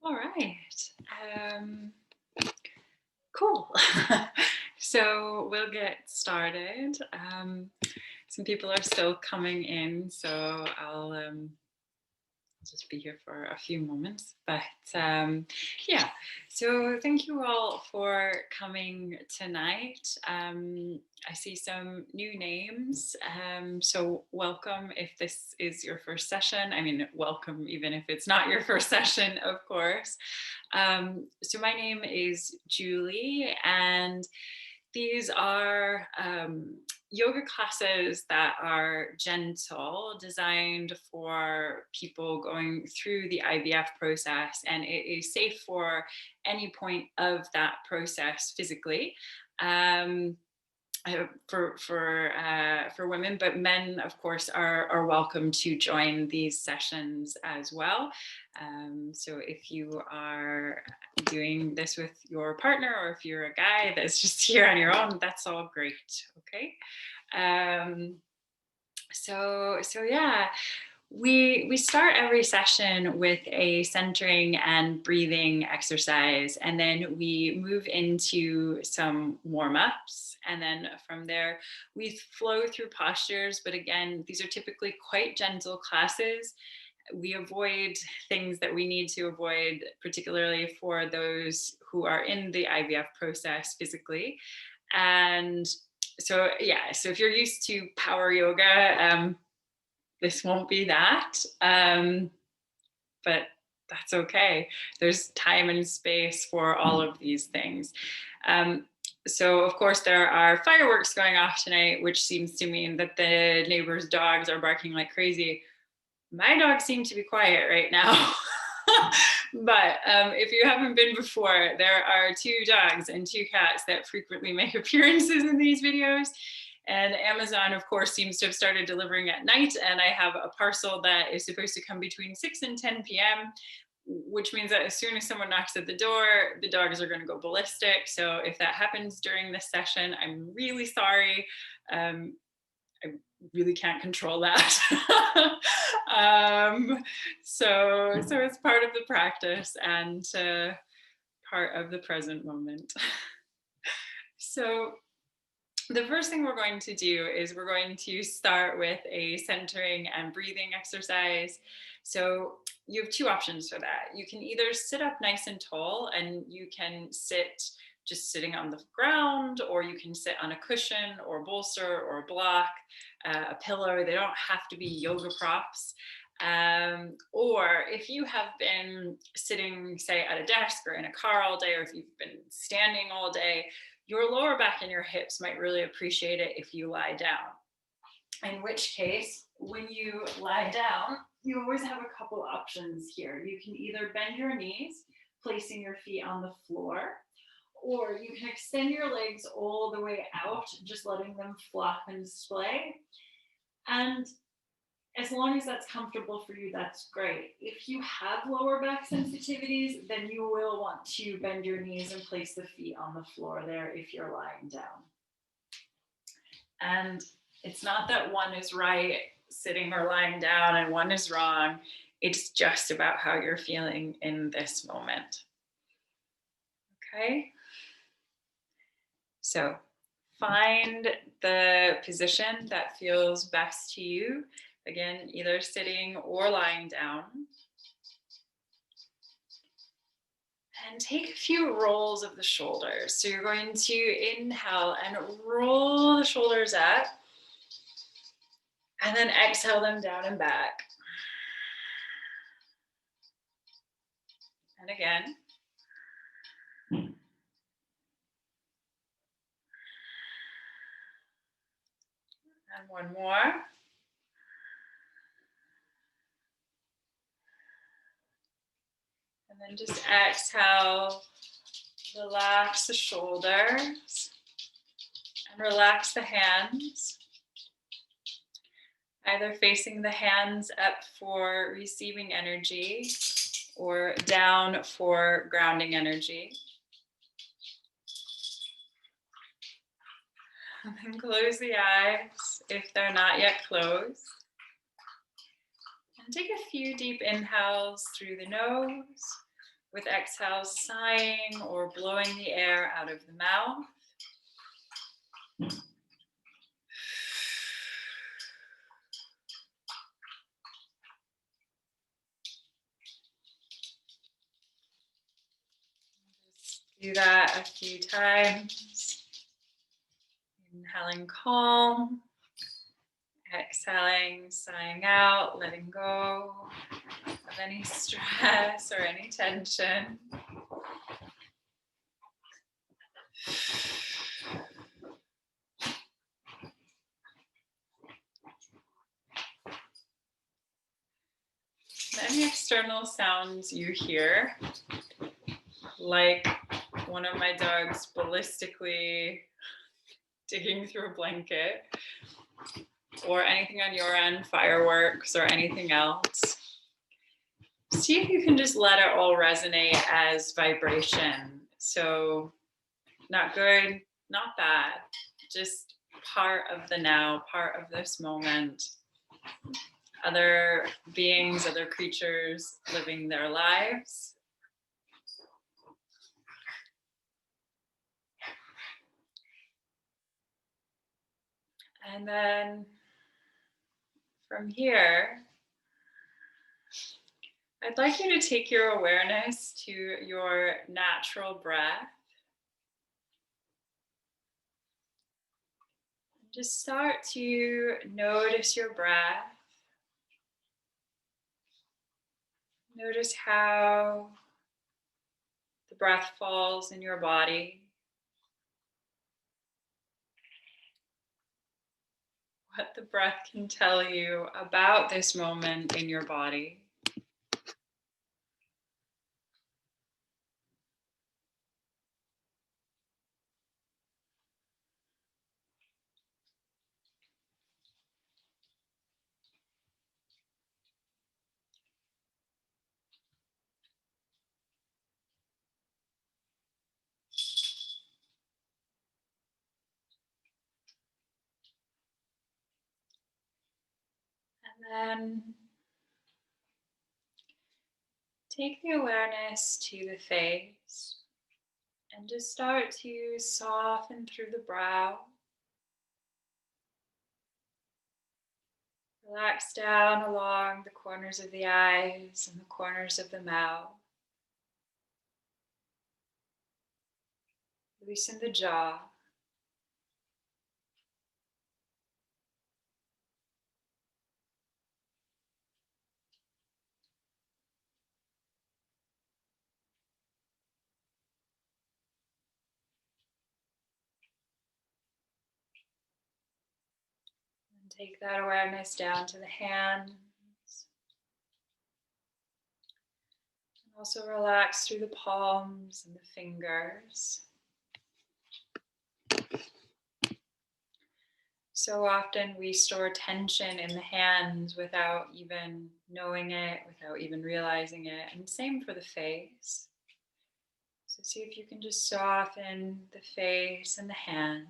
All right. Um, cool. So we'll get started. Some people are still coming in, so I'll just be here for a few moments. But yeah, so thank you all for coming tonight. I see some new names. So welcome if this is your first session. I mean, welcome even if it's not your first session, of course. So my name is Julie, and these are yoga classes that are gentle, designed for people going through the IVF process, and it is safe for any point of that process physically. Um, for women, but men, of course, are welcome to join these sessions as well. So if you are doing this with your partner, or if you're a guy that's just here on your own, that's all great. Okay. Um, so yeah, we start every session with a centering and breathing exercise, and then we move into some warm-ups, and then from there we flow through postures. But again, these are typically quite gentle classes. We avoid things that we need to avoid, particularly for those who are in the IVF process physically. And so yeah, so if you're used to power yoga, this won't be that. But that's okay. There's time and space for all of these things. Um, so, of course, there are fireworks going off tonight, which seems to mean that the neighbors' dogs are barking like crazy. My dogs seem to be quiet right now. But if you haven't been before, there are two dogs and two cats that frequently make appearances in these videos. And Amazon, of course, seems to have started delivering at night. And I have a parcel that is supposed to come between 6 and 10 p.m., which means that as soon as someone knocks at the door, the dogs are going to go ballistic. So if that happens during this session, I'm really sorry. I really can't control that. So it's part of the practice, and part of the present moment. So the first thing we're going to do is we're going to start with a centering and breathing exercise. So you have two options for that. You can either sit up nice and tall, and you can sit just sitting on the ground, or you can sit on a cushion or a bolster or a block, a pillow. They don't have to be yoga props. Or if you have been sitting, say, at a desk or in a car all day, or if you've been standing all day, your lower back and your hips might really appreciate it if you lie down. In which case, when you lie down, you always have a couple options here. You can either bend your knees, placing your feet on the floor, or you can extend your legs all the way out, just letting them flop and display. And as long as that's comfortable for you, that's great. If you have lower back sensitivities, then you will want to bend your knees and place the feet on the floor there if you're lying down. And it's not that one is right, sitting or lying down, and one is wrong. It's just about how you're feeling in this moment. Okay? So find the position that feels best to you. Again, either sitting or lying down. And take a few rolls of the shoulders. So you're going to inhale and roll the shoulders up, and then exhale them down and back. And again. And one more. And then just exhale, relax the shoulders, and relax the hands. Either facing the hands up for receiving energy, or down for grounding energy. And then close the eyes if they're not yet closed. And take a few deep inhales through the nose, With exhale, sighing or blowing the air out of the mouth. Just do that a few times. Inhaling calm, exhaling, sighing out, letting go of any stress or any tension. Any external sounds you hear, like one of my dogs ballistically digging through a blanket, or anything on your end, fireworks or anything else, see if you can just let it all resonate as vibration. So, not good, not bad, just part of the now, part of this moment. Other beings, other creatures living their lives. And then from here, I'd like you to take your awareness to your natural breath. Just start to notice your breath. Notice how the breath falls in your body. What the breath can tell you about this moment in your body. And then take the awareness to the face and just start to soften through the brow. Relax down along the corners of the eyes and the corners of the mouth. Loosen the jaw. And take that awareness down to the hands. And also relax through the palms and the fingers. So often we store tension in the hands without even knowing it, without even realizing it. And same for the face. So see if you can just soften the face and the hands.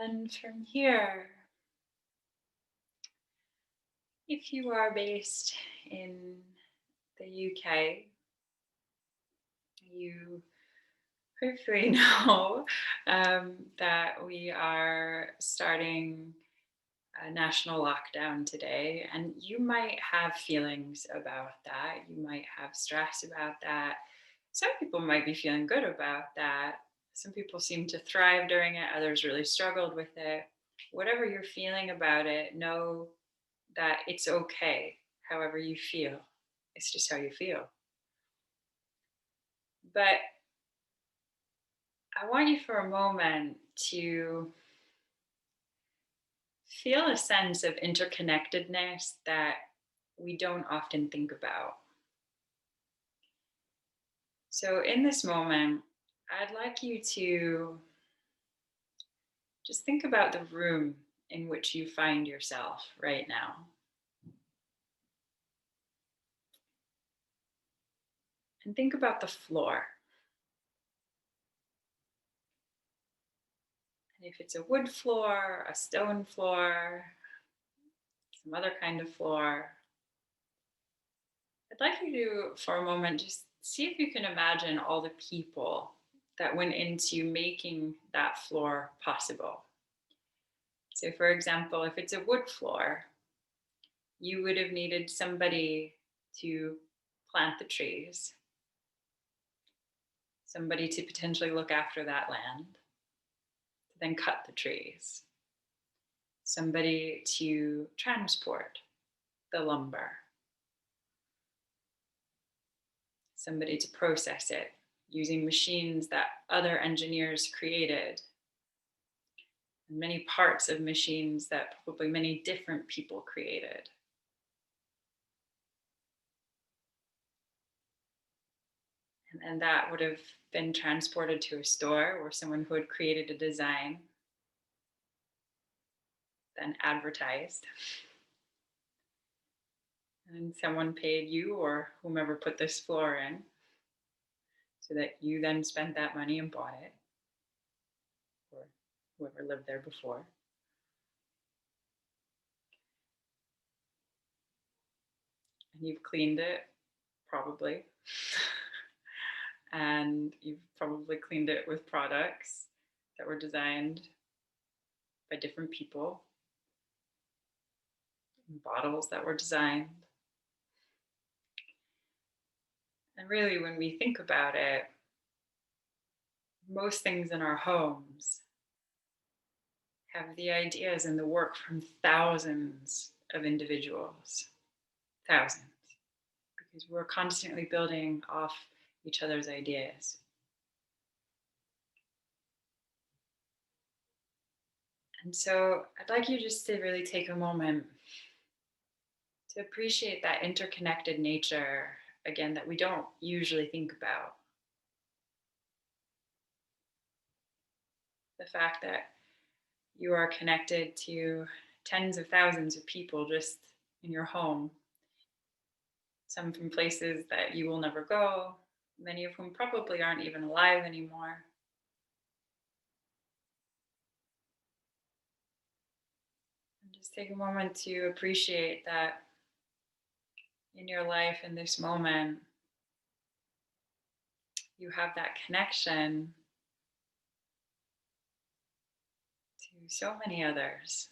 And then from here, if you are based in the UK, you hopefully know that we are starting a national lockdown today, and you might have feelings about that. You might have stress about that. Some people might be feeling good about that. Some people seem to thrive during it, others really struggled with it. Whatever you're feeling about it, know that it's okay however you feel. It's just how you feel. But I want you for a moment to feel a sense of interconnectedness that we don't often think about. So, in this moment, I'd like you to just think about the room in which you find yourself right now. And think about the floor. And if it's a wood floor, a stone floor, some other kind of floor, I'd like you to, for a moment, just see if you can imagine all the people that went into making that floor possible. So, for example, if it's a wood floor, you would have needed somebody to plant the trees, somebody to potentially look after that land, to then cut the trees, somebody to transport the lumber, somebody to process it using machines that other engineers created, and many parts of machines that probably many different people created. And that would have been transported to a store where someone who had created a design then advertised. And someone paid you or whomever put this floor in so that you then spent that money and bought it, or whoever lived there before. And you've cleaned it, probably. And you've probably cleaned it with products that were designed by different people, and bottles that were designed. And really, when we think about it, most things in our homes have the ideas and the work from thousands of individuals, thousands, because we're constantly building off each other's ideas. And so I'd like you just to really take a moment to appreciate that interconnected nature, again, that we don't usually think about. The fact that you are connected to tens of thousands of people just in your home, some from places that you will never go, many of whom probably aren't even alive anymore. And just take a moment to appreciate that in your life in this moment, you have that connection to so many others.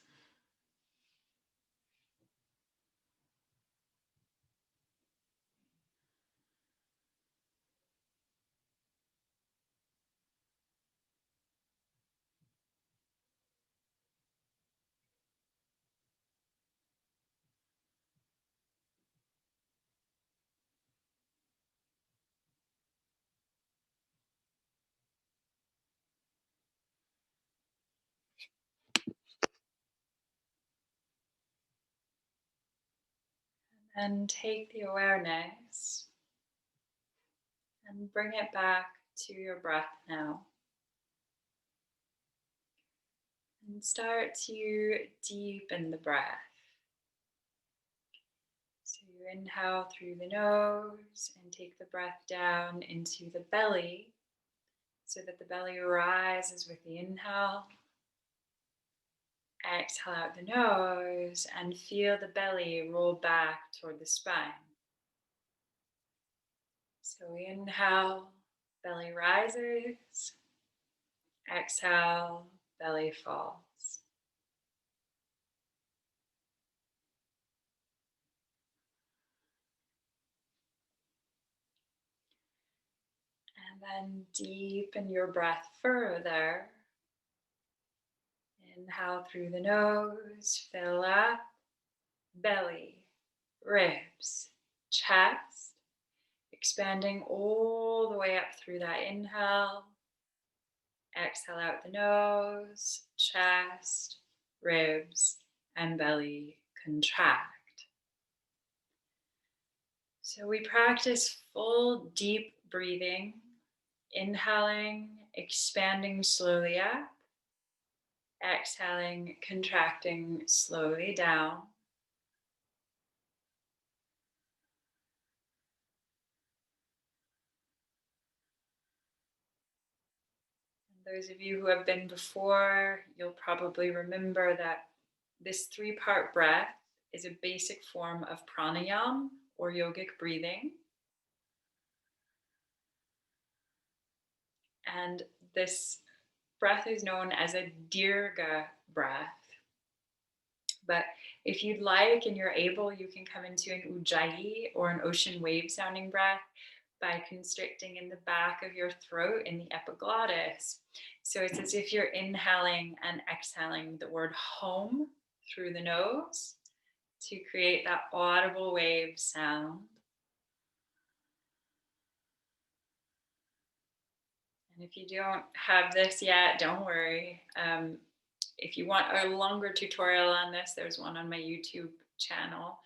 And take the awareness and bring it back to your breath now. And start to deepen the breath. So you inhale through the nose and take the breath down into the belly so that the belly rises with the inhale. Exhale out the nose and feel the belly roll back toward the spine. So inhale, belly rises. Exhale, belly falls. And then deepen your breath further. Inhale through the nose, fill up, belly, ribs, chest, expanding all the way up through that inhale. Exhale out the nose, chest, ribs, and belly contract. So we practice full deep breathing, inhaling, expanding slowly up, exhaling, contracting slowly down. Those of you who have been before, you'll probably remember that this three-part breath is a basic form of pranayama or yogic breathing. And this breath is known as a dirgha breath. But if you'd like and you're able, you can come into an ujjayi or an ocean wave sounding breath by constricting in the back of your throat in the epiglottis. So it's as if you're inhaling and exhaling the word home through the nose to create that audible wave sound. And if you don't have this yet, don't worry. If you want a longer tutorial on this, there's one on my YouTube channel,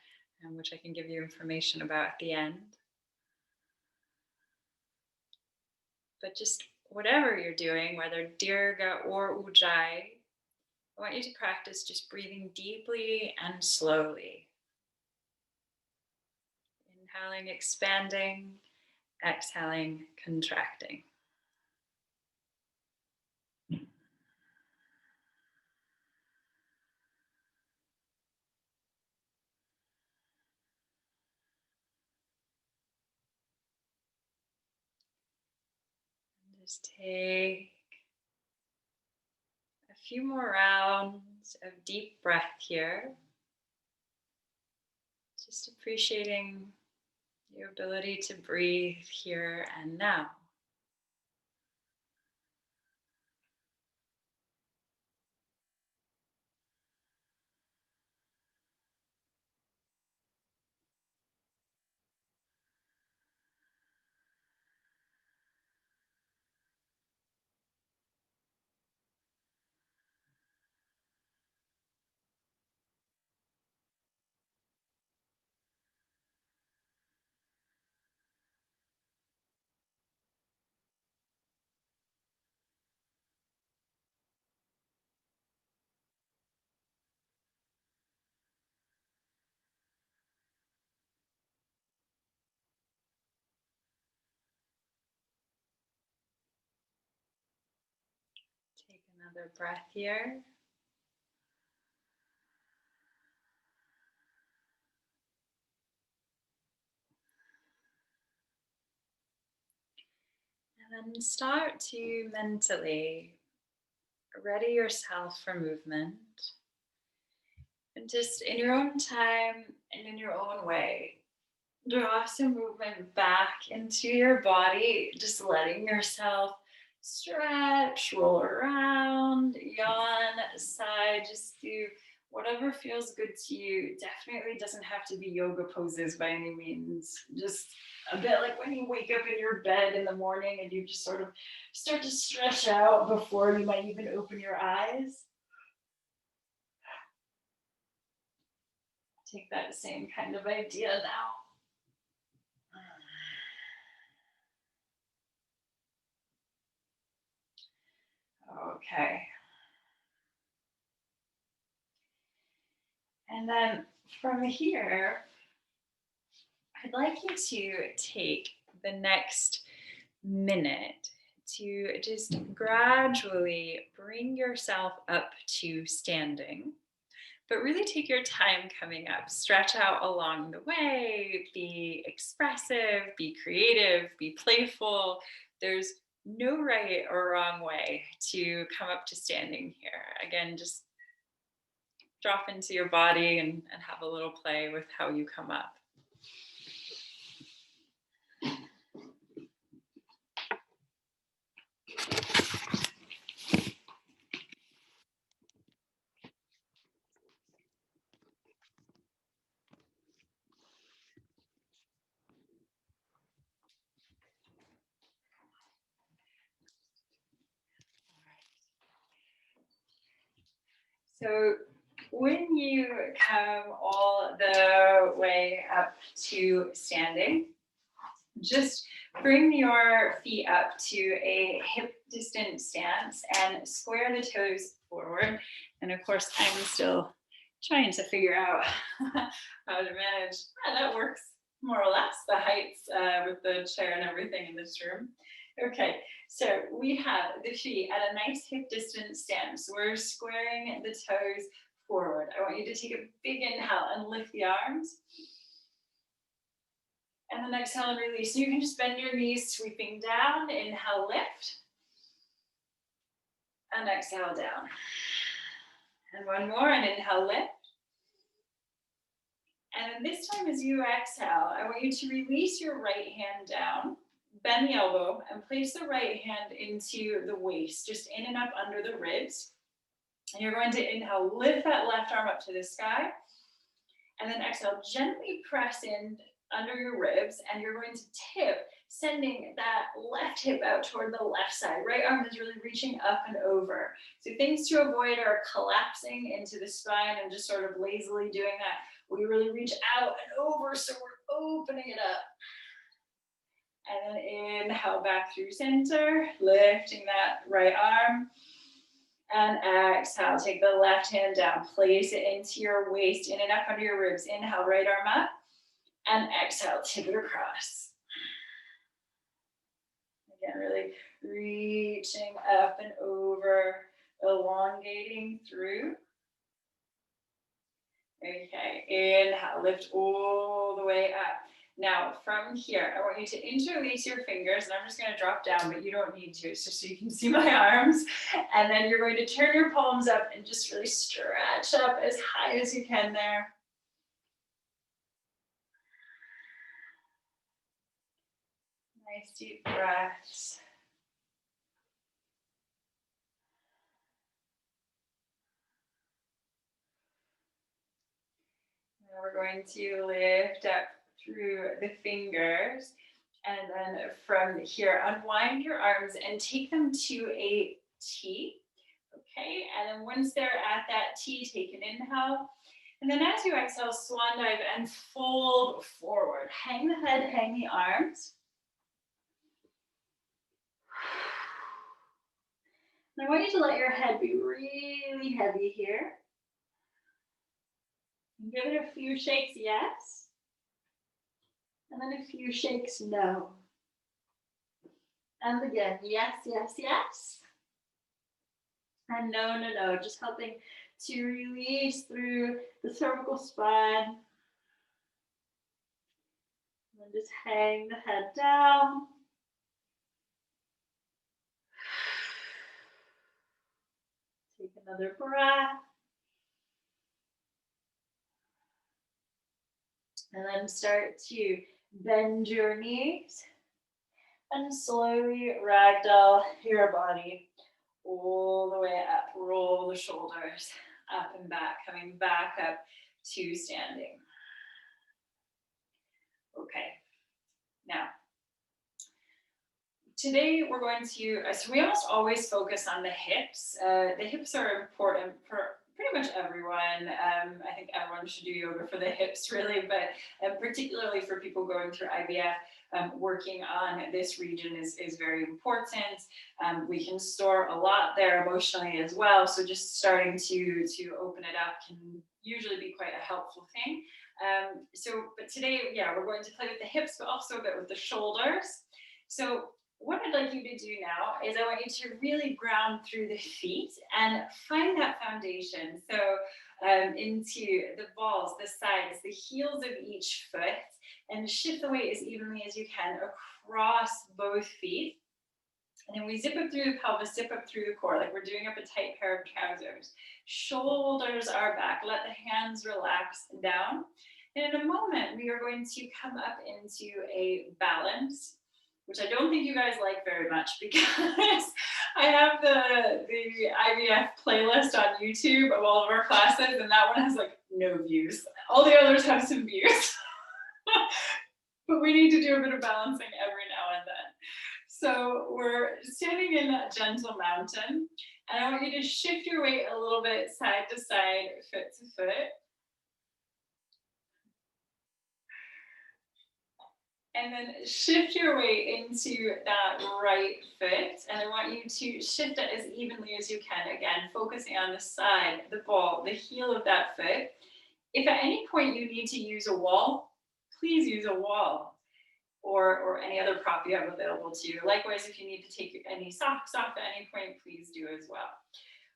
which I can give you information about at the end. But just whatever you're doing, whether dirgha or ujjayi, I want you to practice just breathing deeply and slowly. Inhaling, expanding, exhaling, contracting. Just take a few more rounds of deep breath here. Just appreciating your ability to breathe here and now. Take another breath here. And then start to mentally ready yourself for movement. And just in your own time and in your own way, draw some movement back into your body, just letting yourself stretch, roll around, yawn, sigh, just do whatever feels good to you. Definitely doesn't have to be yoga poses by any means. Just a bit like when you wake up in your bed in the morning and you just sort of start to stretch out before you might even open your eyes. Take that same kind of idea now. Okay. And then from here, I'd like you to take the next minute to just gradually bring yourself up to standing, but really take your time coming up. Stretch out along the way, be expressive, be creative, be playful. There's no right or wrong way to come up to standing here. Again, just drop into your body and have a little play with how you come up. So when you come all the way up to standing, just bring your feet up to a hip distance stance and square the toes forward. And of course, I'm still trying to figure out how to manage. That works more or less, the heights with the chair and everything in this room. Okay, so we have the feet at a nice hip distance stance. We're squaring the toes forward. I want you to take a big inhale and lift the arms. And then exhale and release. So you can just bend your knees, sweeping down. Inhale, lift. And exhale, down. And one more, and inhale, lift. And then this time as you exhale, I want you to release your right hand down, bend the elbow, and place the right hand into the waist, just in and up under the ribs. And you're going to inhale, lift that left arm up to the sky. And then exhale, gently press in under your ribs, and you're going to tip, sending that left hip out toward the left side. Right arm is really reaching up and over. So things to avoid are collapsing into the spine and just sort of lazily doing that. We really reach out and over, so we're opening it up. And then inhale back through center, lifting that right arm. And exhale, take the left hand down, place it into your waist, in and up under your ribs. Inhale, right arm up. And exhale, tip it across. Again, really reaching up and over, elongating through. Okay, inhale, lift all the way up. Now, from here, I want you to interlace your fingers, and I'm just going to drop down, but you don't need to. It's just so you can see my arms. And then you're going to turn your palms up and just really stretch up as high as you can there. Nice deep breaths. Now we're going to lift up through the fingers, and then from here, unwind your arms and take them to a T. Okay, and then once they're at that T, take an inhale. And then as you exhale, swan dive and fold forward. Hang the head, hang the arms. And I want you to let your head be really heavy here. Give it a few shakes, yes. And then a few shakes, no. And again, yes, yes, yes. And no, no, no. Just helping to release through the cervical spine. And then just hang the head down. Take another breath. And then start to bend your knees and slowly ragdoll your body all the way up. Roll the shoulders up and back, coming back up to standing. Okay, now, today we're going to, so we almost always focus on the hips. The hips are important for pretty much everyone. I think everyone should do yoga for the hips, really, but particularly for people going through IVF, working on this region is very important. We can store a lot there emotionally as well, so just starting to open it up can usually be quite a helpful thing. But today, yeah, we're going to play with the hips, but also a bit with the shoulders. So what I'd like you to do now is I want you to really ground through the feet and find that foundation. So into the balls, the sides, the heels of each foot, and shift the weight as evenly as you can across both feet. And then we zip up through the pelvis, zip up through the core, like we're doing up a tight pair of trousers. Shoulders are back. Let the hands relax down. And in a moment, we are going to come up into a balance, which I don't think you guys like very much because I have the IVF playlist on YouTube of all of our classes, and that one has like no views. All the others have some views. But we need to do a bit of balancing every now and then. So we're standing in that gentle mountain, and I want you to shift your weight a little bit side to side, foot to foot. And then shift your weight into that right foot. And I want you to shift it as evenly as you can. Again, focusing on the side, the ball, the heel of that foot. If at any point you need to use a wall, please use a wall. or any other prop you have available to you. Likewise, if you need to take any socks off at any point, please do as well.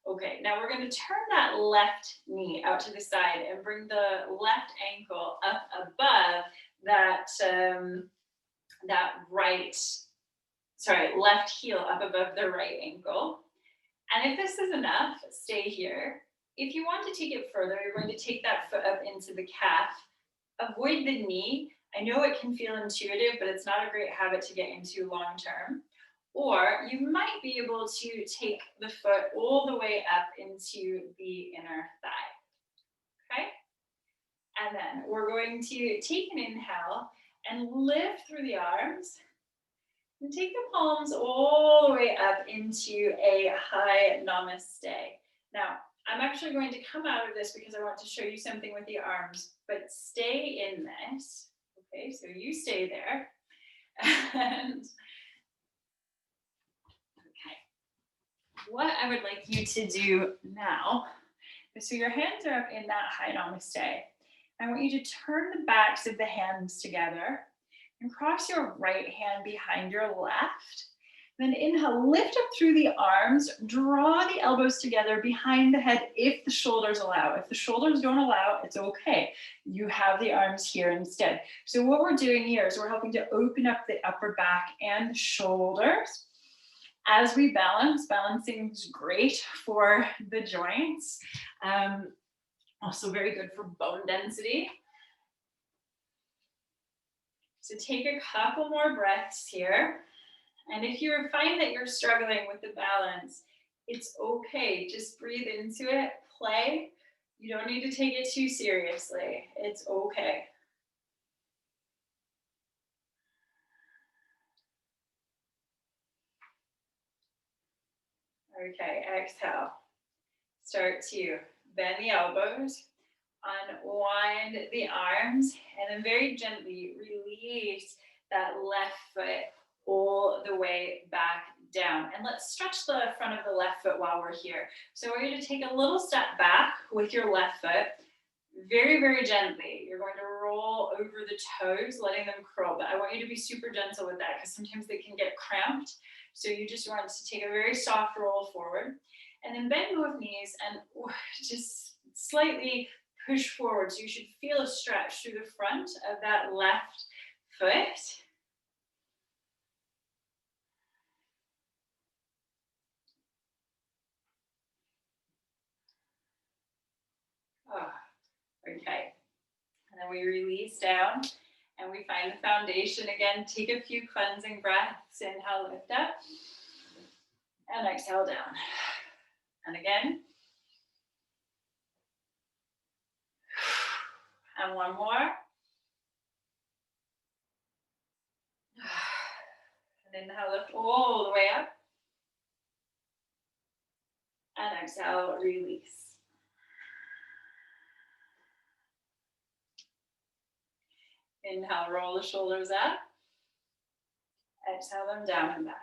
Okay, now we're going to turn that left knee out to the side and bring the left ankle up above that, left heel up above the right ankle. And if this is enough, stay here. If you want to take it further, you're going to take that foot up into the calf. Avoid the knee. I know it can feel intuitive, but it's not a great habit to get into long term. Or you might be able to take the foot all the way up into the inner thigh. Okay? And then we're going to take an inhale and lift through the arms. And take the palms all the way up into a high namaste. Now, I'm actually going to come out of this because I want to show you something with the arms, but stay in this. Okay, so you stay there. And okay, what I would like you to do now is, so your hands are up in that high namaste. I want you to turn the backs of the hands together and cross your right hand behind your left. Then inhale, lift up through the arms, draw the elbows together behind the head if the shoulders allow. If the shoulders don't allow, it's okay. You have the arms here instead. So what we're doing here is we're helping to open up the upper back and shoulders. As we balance, balancing is great for the joints. Also very good for bone density. So take a couple more breaths here. And if you find that you're struggling with the balance, it's okay. Just breathe into it, play. You don't need to take it too seriously. It's okay. Okay, exhale. Start to bend the elbows, unwind the arms, and then very gently release that left foot all the way back down. And let's stretch the front of the left foot while we're here. So we're going to take a little step back with your left foot, very, very gently. You're going to roll over the toes, letting them curl, but I want you to be super gentle with that because sometimes they can get cramped. So you just want to take a very soft roll forward and then bend both knees and just slightly push forward. So you should feel a stretch through the front of that left foot. Oh, okay. And then we release down and we find the foundation again. Take a few cleansing breaths. Inhale, lift up. And exhale down. And again. And one more. And inhale, lift all the way up. And exhale, release. Inhale, roll the shoulders up. Exhale them down and back.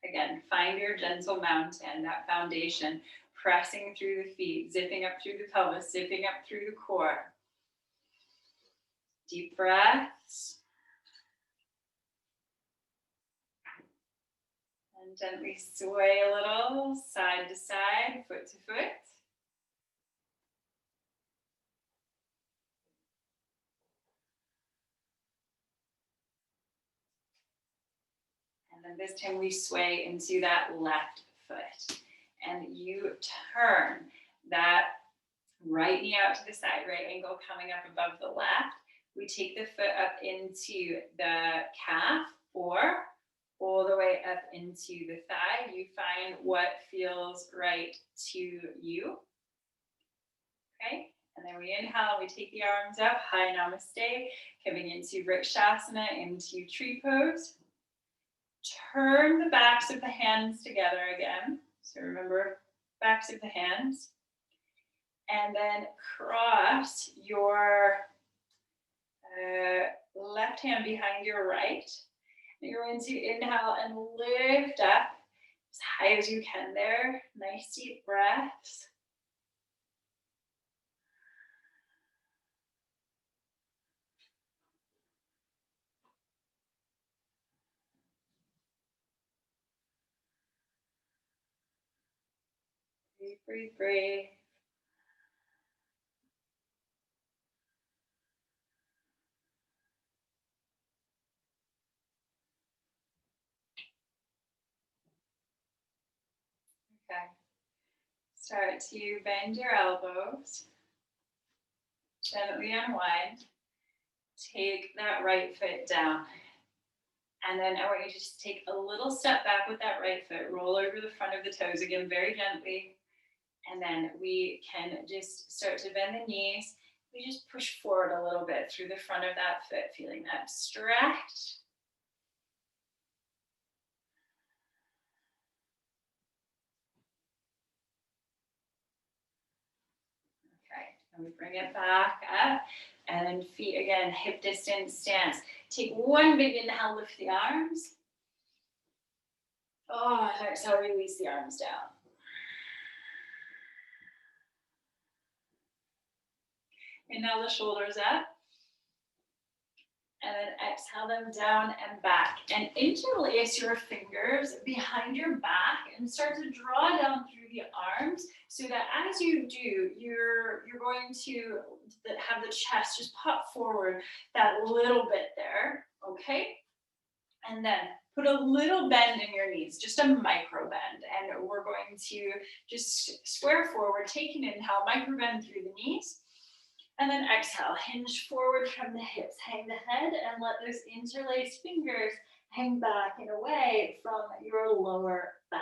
Again, find your gentle mountain, that foundation, pressing through the feet, zipping up through the pelvis, zipping up through the core. Deep breaths. And gently sway a little, side to side, foot to foot. And then this time we sway into that left foot. And you turn that right knee out to the side, right ankle coming up above the left. We take the foot up into the calf or all the way up into the thigh. You find what feels right to you. Okay, and then we inhale, we take the arms up, high namaste, coming into Vrikshasana, into tree pose. Turn the backs of the hands together again. So remember, backs of the hands. And then cross your left hand behind your right. And you're going to inhale and lift up as high as you can there. Nice deep breaths. Breathe, breathe, breathe. Okay. Start to bend your elbows. Gently unwind. Take that right foot down. And then I want you to just take a little step back with that right foot. Roll over the front of the toes again, very gently. And then we can just start to bend the knees. We just push forward a little bit through the front of that foot, feeling that stretch. Okay, and we bring it back up. And then feet again, hip distance stance. Take one big inhale, lift the arms. Oh, and exhale, release the arms down. Inhale the shoulders up. And then exhale them down and back. And interlace your fingers behind your back and start to draw down through the arms so that as you do, you're going to have the chest just pop forward that little bit there, okay? And then put a little bend in your knees, just a micro bend. And we're going to just square forward, take an inhale, micro bend through the knees. And then exhale, hinge forward from the hips, hang the head and let those interlaced fingers hang back and away from your lower back.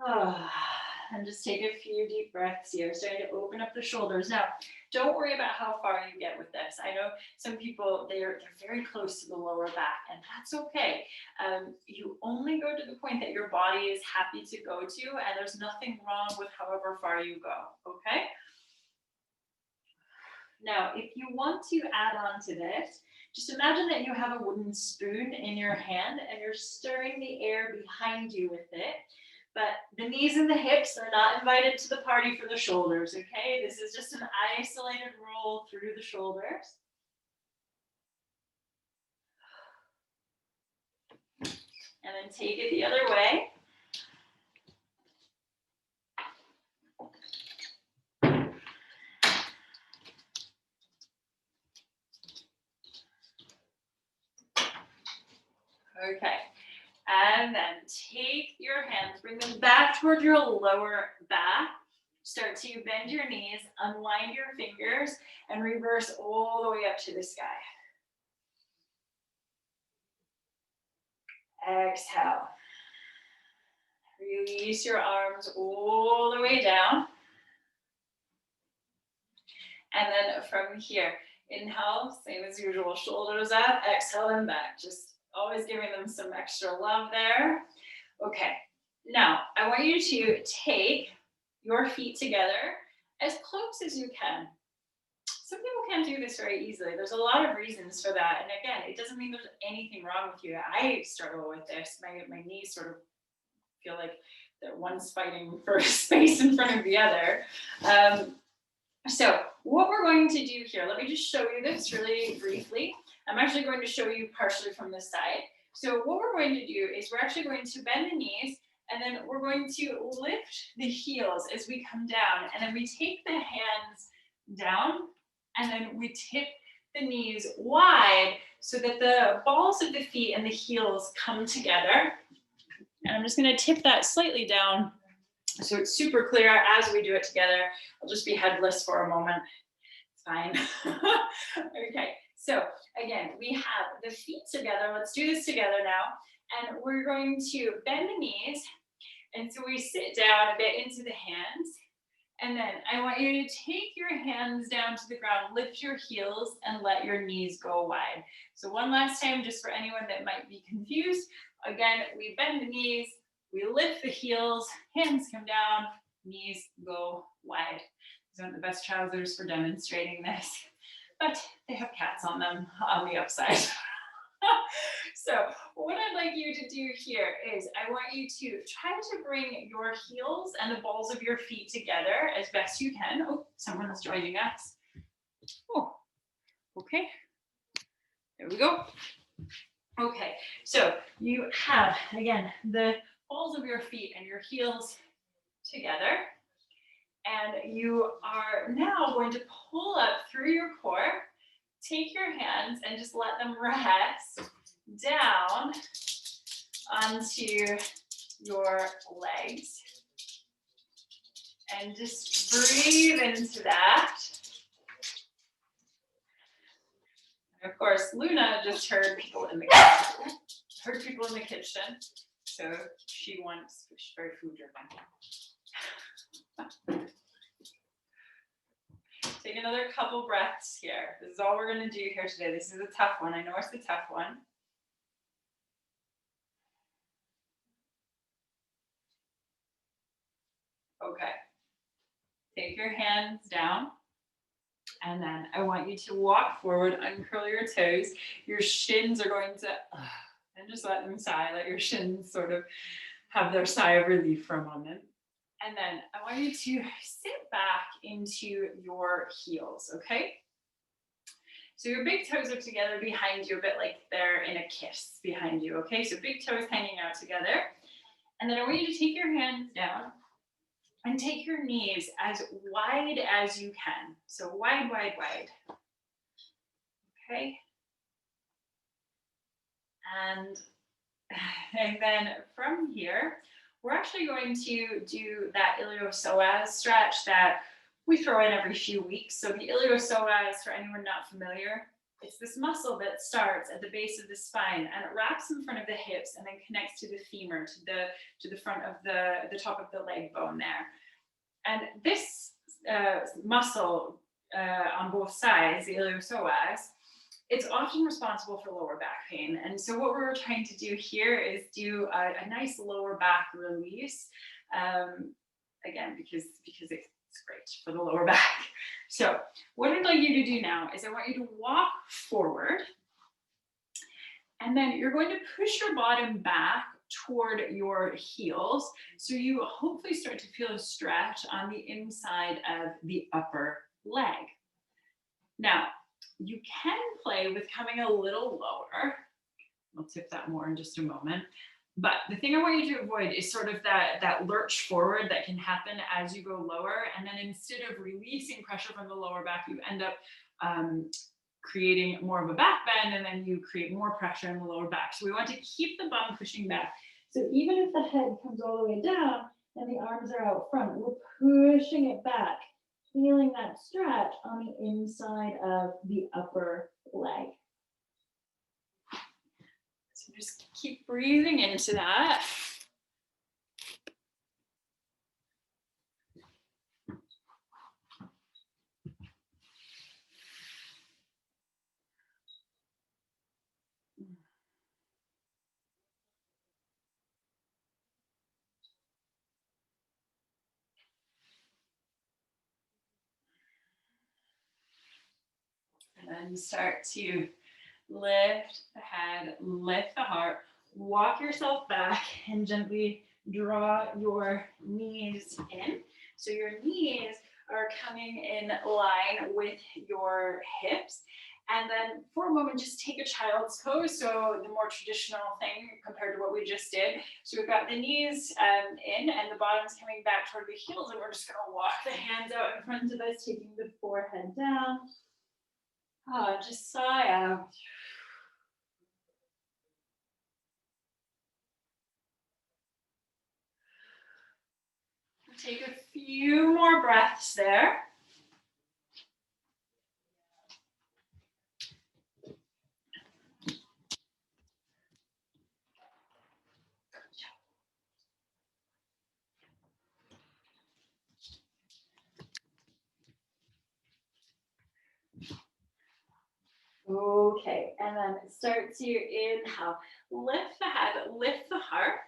Oh, and just take a few deep breaths here, starting to open up the shoulders. Now, don't worry about how far you get with this. I know some people, they're very close to the lower back, and that's okay. You only go to the point that your body is happy to go to, and there's nothing wrong with however far you go, okay? Now, if you want to add on to this, just imagine that you have a wooden spoon in your hand and you're stirring the air behind you with it. But the knees and the hips are not invited to the party for the shoulders, okay? This is just an isolated roll through the shoulders. And then take it the other way. Okay, and then take your hands, bring them back toward your lower back. Start to bend your knees, unwind your fingers, and reverse all the way up to the sky. Exhale. Release your arms all the way down. And then from here, inhale, same as usual, shoulders up, exhale and back. Just always giving them some extra love there. Okay, now I want you to take your feet together as close as you can. Some people can't do this very easily. There's a lot of reasons for that. And again, it doesn't mean there's anything wrong with you. I struggle with this. My knees sort of feel like that one's fighting for space in front of the other. So what we're going to do here, let me just show you this really briefly. I'm actually going to show you partially from this side. So what we're going to do is we're actually going to bend the knees and then we're going to lift the heels as we come down. And then we take the hands down and then we tip the knees wide so that the balls of the feet and the heels come together. And I'm just going to tip that slightly down so it's super clear as we do it together. I'll just be headless for a moment. It's fine. Okay, so again, we have the feet together. Let's do this together now. And we're going to bend the knees. And so we sit down a bit into the hands. And then I want you to take your hands down to the ground, lift your heels, and let your knees go wide. So one last time, just for anyone that might be confused. Again, we bend the knees, we lift the heels, hands come down, knees go wide. These aren't the best trousers for demonstrating this, but they have cats on them on the upside. So what I'd like you to do here is I want you to try to bring your heels and the balls of your feet together as best you can. Oh, someone's joining us. Oh, okay. There we go. Okay, so you have, again, the balls of your feet and your heels together. And you are now going to pull up through your core. Take your hands and just let them rest down onto your legs. And just breathe into that. And of course, Luna just heard people in the kitchen. So she's very food driven. Take another couple breaths here. This is all we're going to do here today. This is a tough one. I know it's the tough one. Okay. Take your hands down. And then I want you to walk forward, uncurl your toes. Your shins are going to, and just let them sigh. Let your shins sort of have their sigh of relief for a moment. And then I want you to sit back into your heels, okay? So your big toes are together behind you, a bit like they're in a kiss behind you, okay? So big toes hanging out together. And then I want you to take your hands down and take your knees as wide as you can. So wide, wide, wide. Okay? And then from here, we're actually going to do that iliopsoas stretch that we throw in every few weeks. So the iliopsoas, for anyone not familiar, it's this muscle that starts at the base of the spine and it wraps in front of the hips and then connects to the femur, to the front of the top of the leg bone there. And this muscle on both sides, the iliopsoas, it's often responsible for lower back pain. And so what we're trying to do here is do a nice lower back release, again, because it's great for the lower back. So what I'd like you to do now is I want you to walk forward, and then you're going to push your bottom back toward your heels. So you hopefully start to feel a stretch on the inside of the upper leg. Now, you can play with coming a little lower. I'll tip that more in just a moment. But the thing I want you to avoid is sort of that lurch forward that can happen as you go lower. And then instead of releasing pressure from the lower back, you end up creating more of a back bend, and then you create more pressure in the lower back. So we want to keep the bum pushing back. So even if the head comes all the way down and the arms are out front, we're pushing it back, feeling that stretch on the inside of the upper leg. So just keep breathing into that. And then start to lift the head, lift the heart, walk yourself back and gently draw your knees in. So your knees are coming in line with your hips. And then for a moment, just take a child's pose. So the more traditional thing compared to what we just did. So we've got the knees in and the bottom's coming back toward the heels. And we're just gonna walk the hands out in front of us, taking the forehead down. Just sigh out. Take a few more breaths there. Okay, and then start to inhale. Lift the head, lift the heart.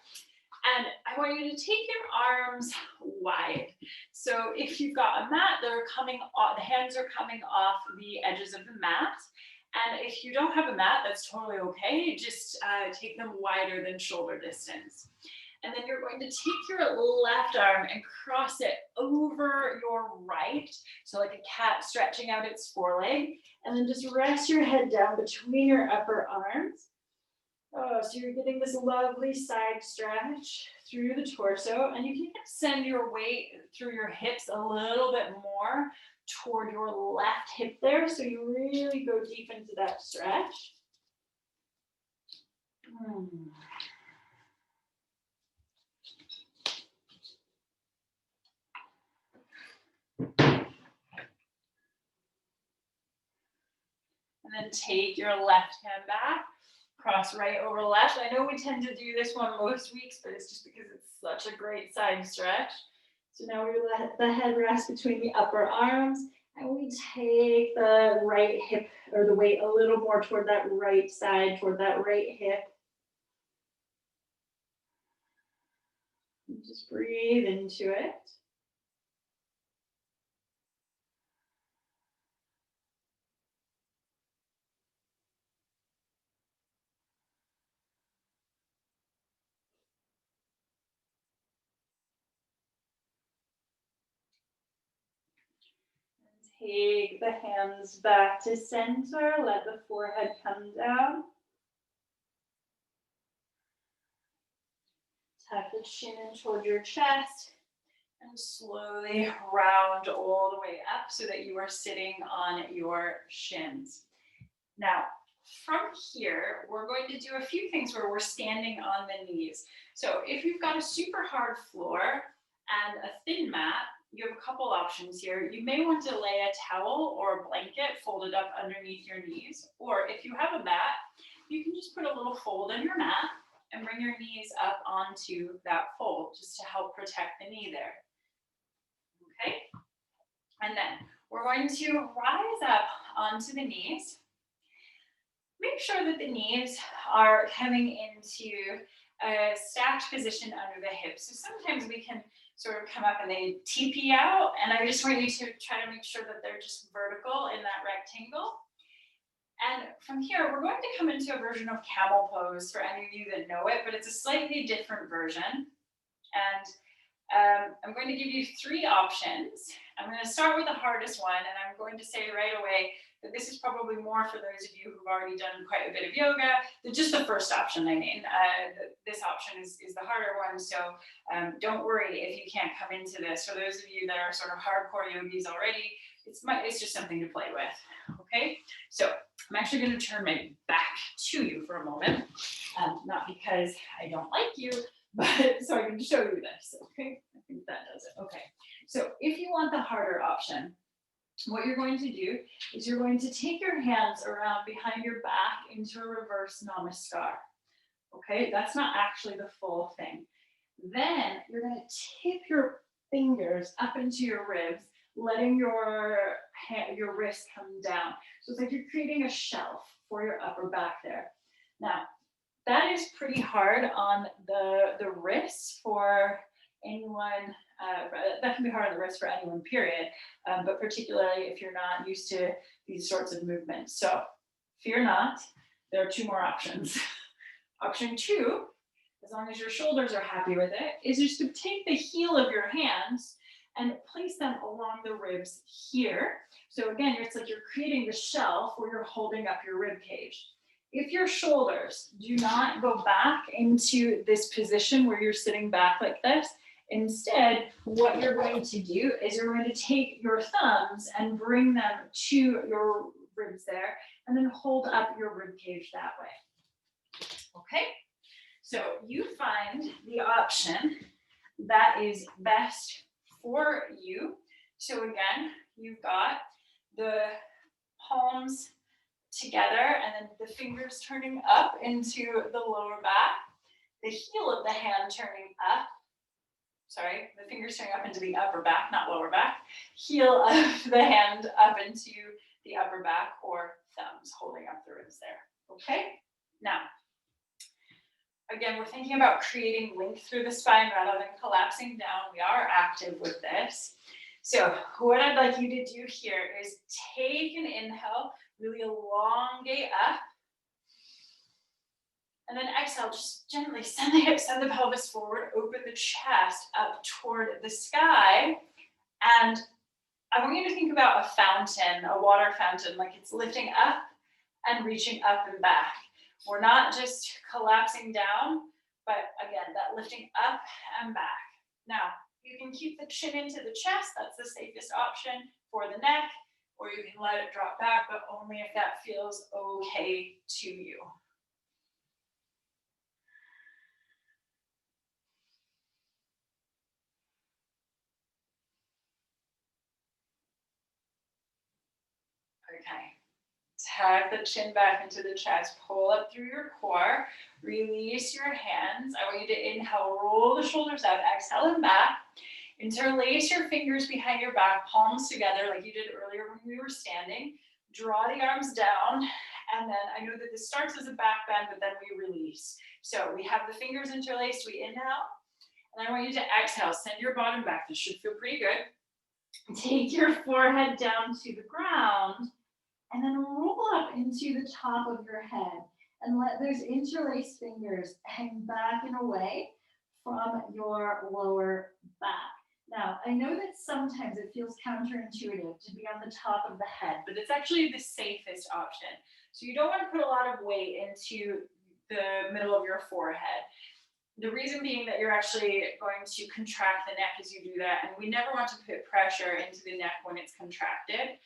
And I want you to take your arms wide. So if you've got a mat, they're coming off, the hands are coming off the edges of the mat. And if you don't have a mat, that's totally okay. Just take them wider than shoulder distance. And then you're going to take your left arm and cross it over your right. So like a cat stretching out its foreleg. And then just rest your head down between your upper arms. Oh, so you're getting this lovely side stretch through the torso, and you can send your weight through your hips a little bit more toward your left hip there, so you really go deep into that stretch. And then take your left hand back, cross right over left. I know we tend to do this one most weeks, but it's just because it's such a great side stretch. So now we let the head rest between the upper arms, and we take the right hip or the weight a little more toward that right side, toward that right hip. And just breathe into it. Take the hands back to center. Let the forehead come down. Tuck the chin in toward your chest. And slowly round all the way up so that you are sitting on your shins. Now, from here, we're going to do a few things where we're standing on the knees. So if you've got a super hard floor and a thin mat, you have a couple options here. You may want to lay a towel or a blanket folded up underneath your knees. Or if you have a mat, you can just put a little fold in your mat and bring your knees up onto that fold just to help protect the knee there. Okay, and then we're going to rise up onto the knees. Make sure that the knees are coming into a stacked position under the hips. So sometimes we can sort of come up and they TP out, and I just want you to try to make sure that they're just vertical in that rectangle. And from here, we're going to come into a version of camel pose for any of you that know it, but it's a slightly different version. And I'm going to give you three options. I'm going to start with the hardest one, and I'm going to say right away that this is probably more for those of you who've already done quite a bit of yoga. Just the first option, I mean. This option is the harder one, so don't worry if you can't come into this. For those of you that are sort of hardcore yogis already, it's just something to play with, okay? So I'm actually going to turn my back to you for a moment, not because I don't like you, but so I can show you this, okay? I think that does it. Okay, so if you want the harder option, what you're going to do is you're going to take your hands around behind your back into a reverse namaskar. Okay, that's not actually the full thing. Then you're going to tip your fingers up into your ribs, letting your wrist come down. So it's like you're creating a shelf for your upper back there. Now, that is pretty hard on the wrists for anyone. That can be hard on the wrist for anyone, period. But particularly if you're not used to these sorts of movements. So fear not, there are two more options. Option two, as long as your shoulders are happy with it, is just to take the heel of your hands and place them along the ribs here. So again, it's like you're creating the shelf where you're holding up your rib cage. If your shoulders do not go back into this position where you're sitting back like this, instead, what you're going to do is you're going to take your thumbs and bring them to your ribs there, and then hold up your rib cage that way. Okay? So you find the option that is best for you. So again, you've got the palms together and then the fingers turning up into the lower back, the heel of the hand turning up, the fingers turning up into the upper back, not lower back, heel of the hand up into the upper back, or thumbs holding up the ribs there, okay? Now, again, we're thinking about creating length through the spine rather than collapsing down. We are active with this. So what I'd like you to do here is take an inhale, really elongate up. And then exhale, just gently send the hips, send the pelvis forward, open the chest up toward the sky. And I want you to think about a fountain, a water fountain, like it's lifting up and reaching up and back. We're not just collapsing down, but again, that lifting up and back. Now, you can keep the chin into the chest. That's the safest option for the neck, or you can let it drop back, but only if that feels okay to you. Okay. Tuck the chin back into the chest, pull up through your core, release your hands. I want you to inhale, roll the shoulders up, exhale them back. Interlace your fingers behind your back, palms together like you did earlier when we were standing. Draw the arms down, and then I know that this starts as a back bend, but then we release. So we have the fingers interlaced, we inhale, and I want you to exhale, send your bottom back. This should feel pretty good. Take your forehead down to the ground, and then roll up into the top of your head and let those interlaced fingers hang back and away from your lower back. Now, I know that sometimes it feels counterintuitive to be on the top of the head, but it's actually the safest option. So you don't want to put a lot of weight into the middle of your forehead. The reason being that you're actually going to contract the neck as you do that, and we never want to put pressure into the neck when it's contracted.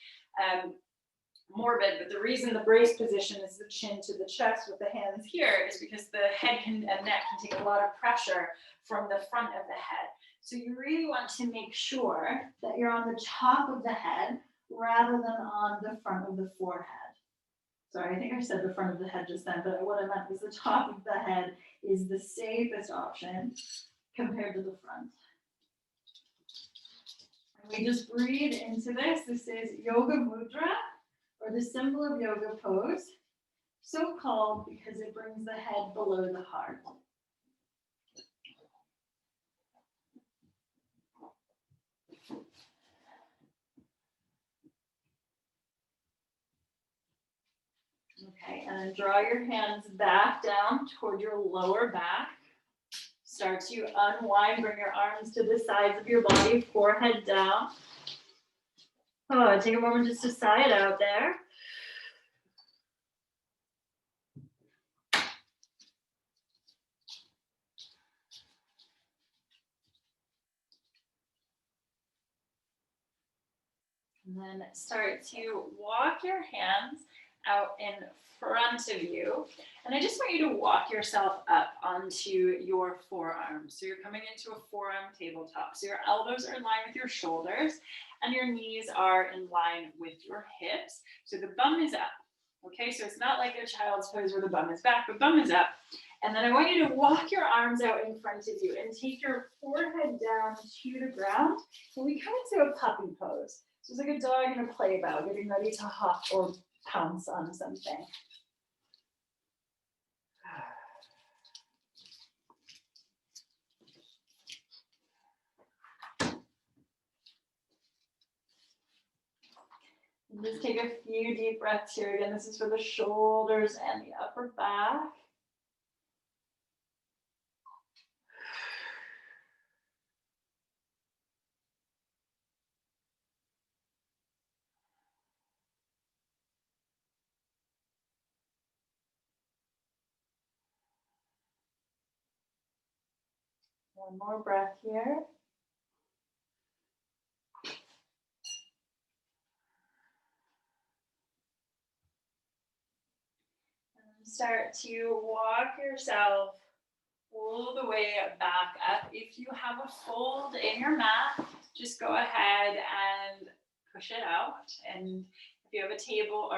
Morbid, but the reason the brace position is the chin to the chest with the hands here is because the head and neck can take a lot of pressure from the front of the head. So you really want to make sure that you're on the top of the head rather than on the front of the forehead. Sorry, I think I said the front of the head just then, but what I meant was the top of the head is the safest option compared to the front. And we just breathe into this. This is Yoga Mudra, or the symbol of yoga pose, so called because it brings the head below the heart. Okay, and then draw your hands back down toward your lower back. Start to unwind, bring your arms to the sides of your body, forehead down. Oh, take a moment just to sigh it out there. And then start to walk your hands out in front of you. And I just want you to walk yourself up onto your forearms. So you're coming into a forearm tabletop. So your elbows are in line with your shoulders and your knees are in line with your hips. So the bum is up. Okay, so it's not like a child's pose where the bum is back, but bum is up. And then I want you to walk your arms out in front of you and take your forehead down to the ground. And we come into a puppy pose. So it's like a dog in a play bow, getting ready to hop or pounce on something. And just take a few deep breaths here. Again, this is for the shoulders and the upper back. One more breath here. And start to walk yourself all the way back up. If you have a fold in your mat, just go ahead and push it out. And if you have a table,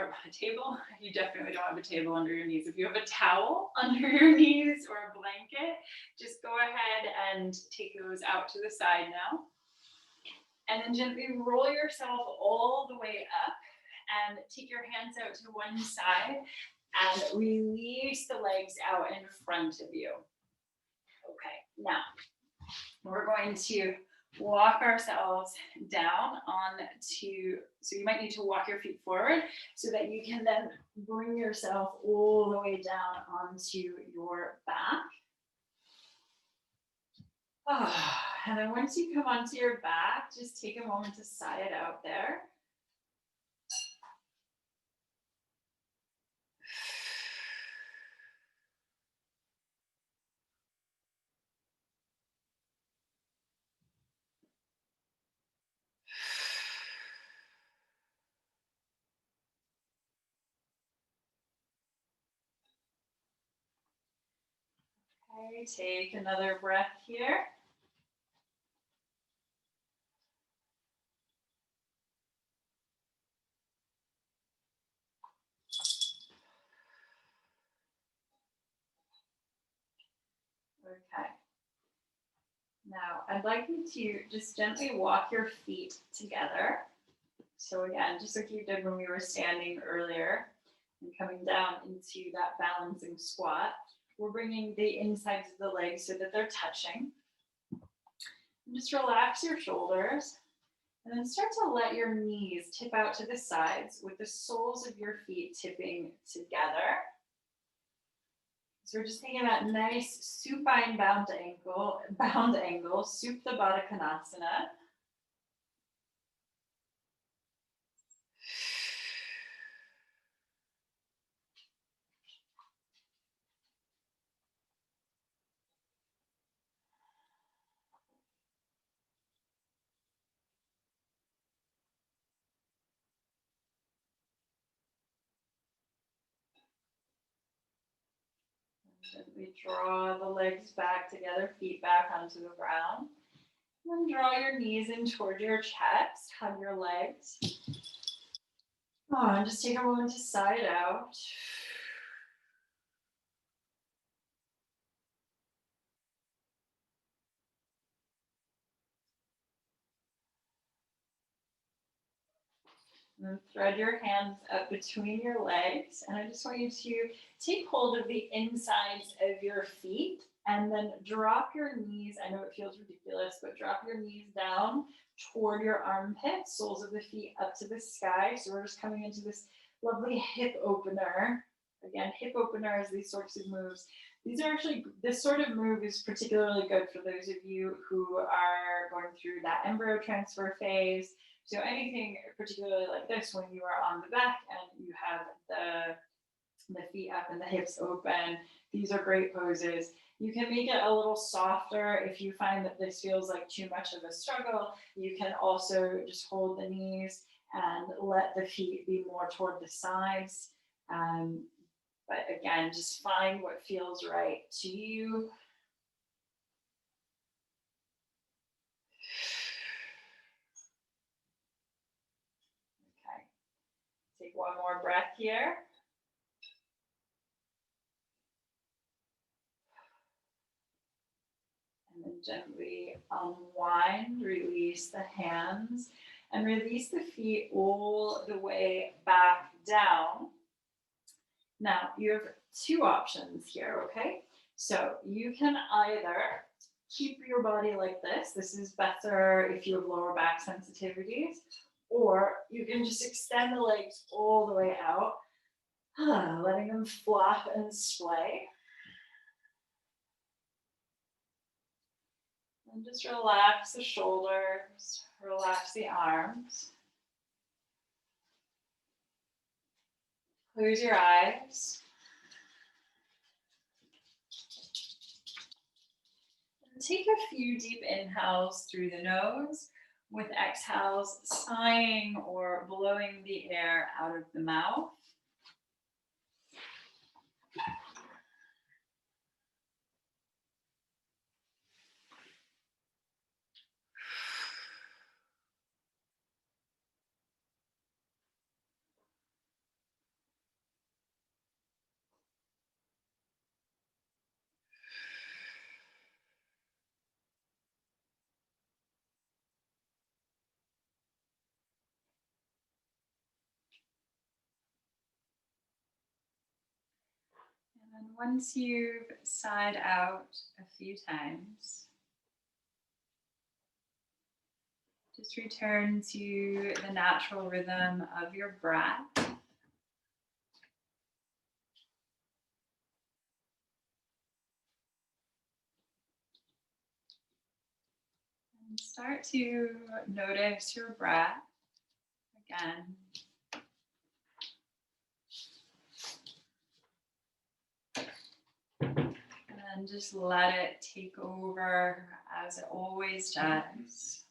you definitely don't have a table under your knees. If you have a towel under your knees or a blanket, just go ahead and take those out to the side now. And then gently roll yourself all the way up and take your hands out to one side and release the legs out in front of you. Okay, now we're going to walk ourselves down onto, so you might need to walk your feet forward so that you can then bring yourself all the way down onto your back. And then once you come onto your back, just take a moment to sigh it out there. Okay, take another breath here. Okay. Now, I'd like you to just gently walk your feet together. So again, just like you did when we were standing earlier and coming down into that balancing squat, we're bringing the insides of the legs so that they're touching. And just relax your shoulders and then start to let your knees tip out to the sides with the soles of your feet tipping together. So we're just taking that nice supine bound angle, Supta Baddha Konasana. Gently draw the legs back together, feet back onto the ground. And then draw your knees in toward your chest, hug your legs. Oh, and just take a moment to sigh it out. And then thread your hands up between your legs. And I just want you to take hold of the insides of your feet and then drop your knees. I know it feels ridiculous, but drop your knees down toward your armpits, soles of the feet up to the sky. So we're just coming into this lovely hip opener. Again, hip openers, these sorts of moves. These are actually, this sort of move is particularly good for those of you who are going through that embryo transfer phase. So anything particularly like this, when you are on the back and you have the feet up and the hips open, these are great poses. You can make it a little softer if you find that this feels like too much of a struggle. You can also just hold the knees and let the feet be more toward the sides. But again, just find what feels right to you. Okay, take one more breath here. And then gently unwind, release the hands, and release the feet all the way back down. Now, you have two options here, okay? So you can either keep your body like this. This is better if you have lower back sensitivities, or you can just extend the legs all the way out, letting them flop and splay. And just relax the shoulders, relax the arms. Close your eyes. And take a few deep inhales through the nose, with exhales sighing or blowing the air out of the mouth. And then once you've sighed out a few times, just return to the natural rhythm of your breath. And start to notice your breath again. And just let it take over as it always does.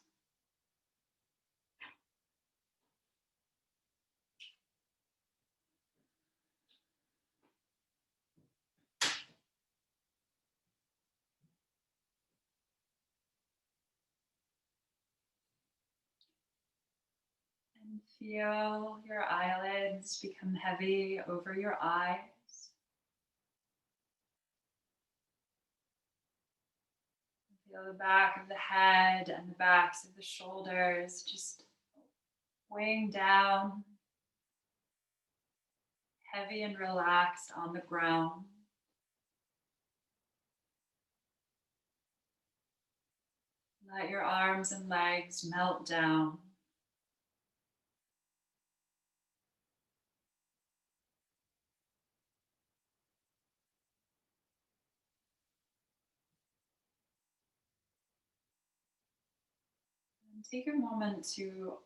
Feel your eyelids become heavy over your eyes. Feel the back of the head and the backs of the shoulders just weighing down, heavy and relaxed on the ground. Let your arms and legs melt down. And take a moment to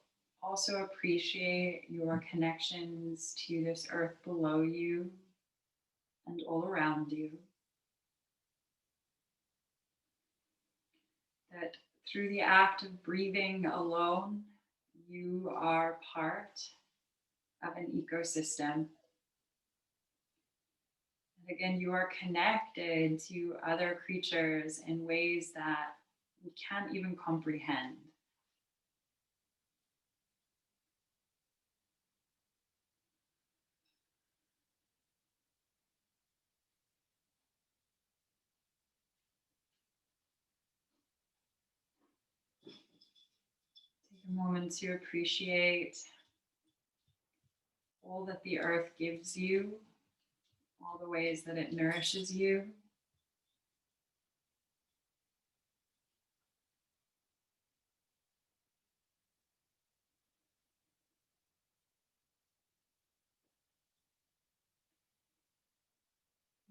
also appreciate your connections to this earth below you and all around you. That through the act of breathing alone, you are part of an ecosystem. And again, you are connected to other creatures in ways that we can't even comprehend. Take a moment to appreciate all that the earth gives you, all the ways that it nourishes you.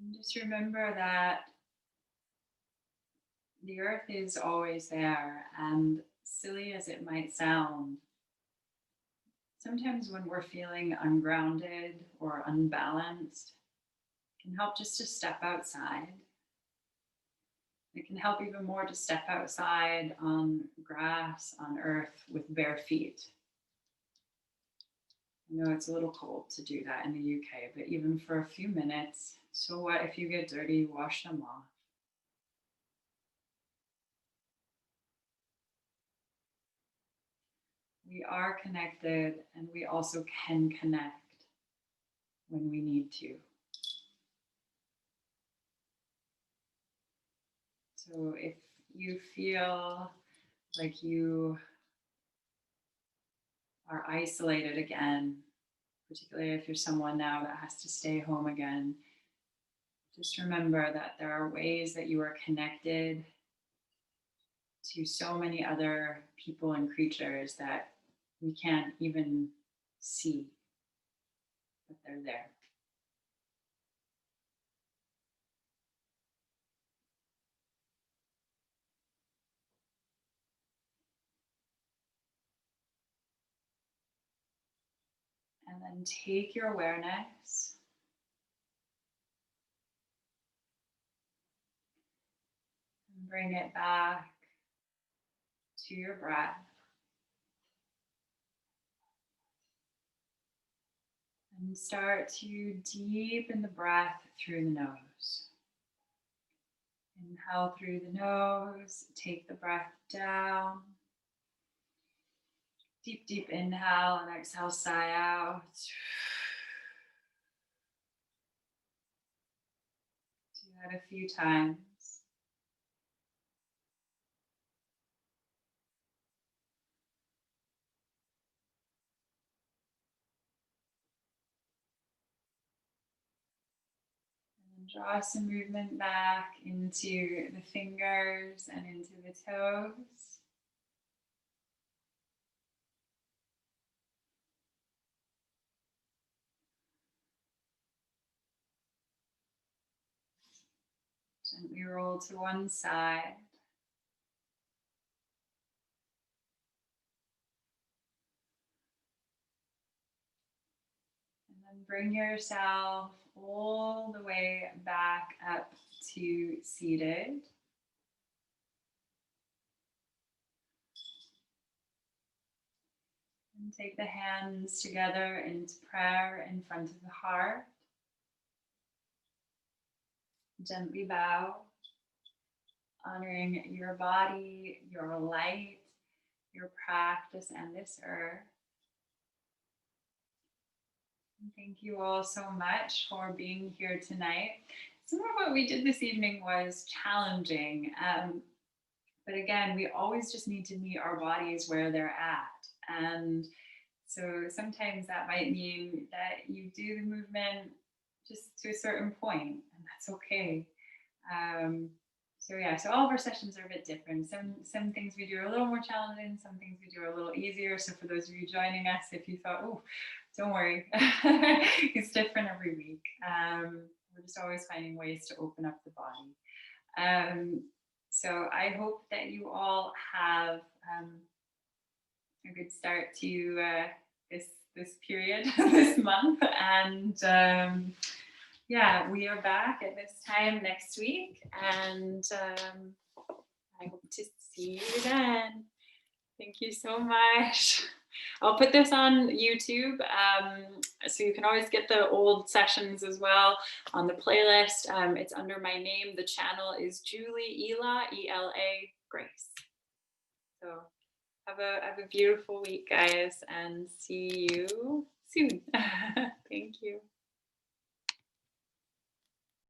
And just remember that the earth is always there, and silly as it might sound, sometimes when we're feeling ungrounded or unbalanced, it can help just to step outside. It can help even more to step outside on grass, on earth with bare feet. I know it's a little cold to do that in the UK, but even for a few minutes, so what if you get dirty, wash them off. We are connected and we also can connect when we need to. So if you feel like you are isolated again, particularly if you're someone now that has to stay home again, just remember that there are ways that you are connected to so many other people and creatures that we can't even see, but they're there. And then take your awareness and bring it back to your breath. And start to deepen the breath through the nose. Inhale through the nose, take the breath down. Deep, deep inhale and exhale, sigh out. Do that a few times. Draw some movement back into the fingers and into the toes. Gently roll to one side. And then bring yourself all the way back up to seated. And take the hands together into prayer in front of the heart. Gently bow, honoring your body, your light, your practice, and this earth. Thank you all so much for being here tonight. Some of what we did this evening was challenging. But again, we always just need to meet our bodies where they're at. And so sometimes that might mean that you do the movement just to a certain point, and that's okay. Um, so yeah, so all of our sessions are a bit different. Some things we do are a little more challenging, some things we do are a little easier. So for those of you joining us, if you thought, oh, don't worry, it's different every week. We're just always finding ways to open up the body. Um, so I hope that you all have a good start to this period, this month, and yeah, we are back at this time next week, and I hope to see you then. Thank you so much. I'll put this on YouTube, so you can always get the old sessions as well on the playlist. It's under my name. The channel is Julie Ela, ELA Grace. So have a beautiful week, guys, and see you soon. Thank you.